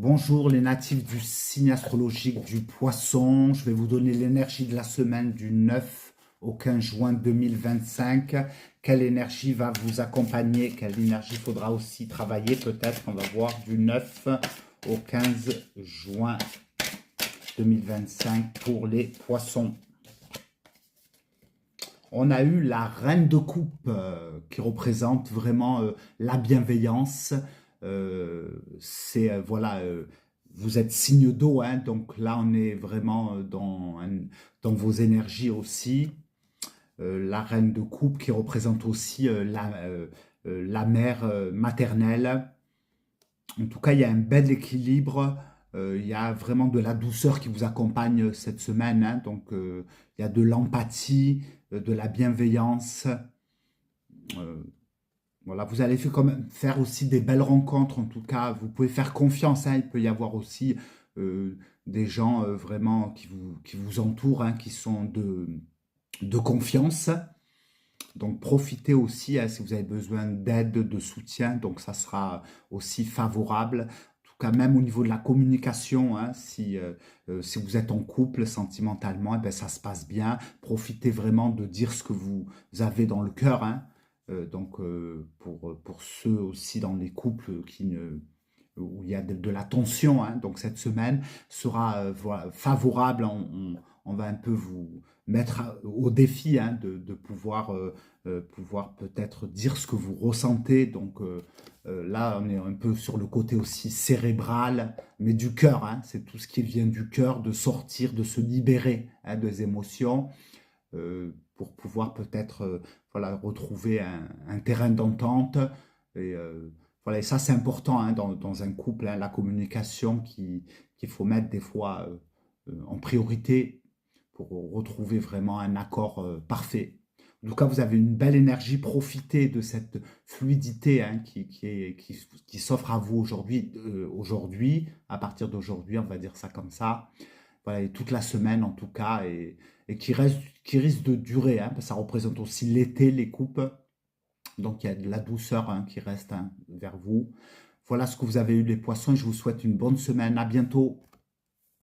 Bonjour les natifs du signe astrologique du Poisson. Je vais vous donner l'énergie de la semaine du 9 au 15 juin 2025. Quelle énergie va vous accompagner? Quelle énergie faudra aussi travailler peut-être? On va voir du 9 au 15 juin 2025 pour les Poissons. On a eu la reine de coupe qui représente vraiment la bienveillance. Voilà, vous êtes signe d'eau, hein, donc là on est vraiment dans vos énergies aussi. La reine de coupe qui représente aussi la mère maternelle. En tout cas, il y a un bel équilibre. Il y a vraiment de la douceur qui vous accompagne cette semaine, hein. Donc, il y a de l'empathie, de la bienveillance. Voilà, vous allez faire aussi des belles rencontres. En tout cas, vous pouvez faire confiance, hein. Il peut y avoir aussi des gens vraiment qui vous entourent, hein, qui sont de confiance. Donc, profitez aussi, hein, si vous avez besoin d'aide, de soutien. Donc, ça sera aussi favorable. En tout cas, même au niveau de la communication, hein, si vous êtes en couple sentimentalement, eh ben, ça se passe bien. Profitez vraiment de dire ce que vous avez dans le cœur, hein. Pour ceux aussi dans les couples où il y a de la tension, hein. Donc, cette semaine sera voilà, favorable. On va un peu vous mettre au défi, hein, de pouvoir peut-être dire ce que vous ressentez. Donc là, on est un peu sur le côté aussi cérébral, mais du cœur, hein. C'est tout ce qui vient du cœur, de sortir, de se libérer, hein, des émotions, pour pouvoir peut-être voilà, retrouver un terrain d'entente. Et, voilà, et ça, c'est important, hein, dans un couple, hein, la communication qu'il faut mettre des fois en priorité pour retrouver vraiment un accord parfait. En tout cas, vous avez une belle énergie. Profitez de cette fluidité, hein, qui s'offre à vous aujourd'hui, à partir d'aujourd'hui, on va dire ça comme ça. Voilà, et toute la semaine en tout cas, et qui risque de durer, hein, parce que ça représente aussi l'été, les coupes. Donc il y a de la douceur, hein, qui reste, hein, vers vous. Voilà ce que vous avez eu les Poissons. Je vous souhaite une bonne semaine. À bientôt.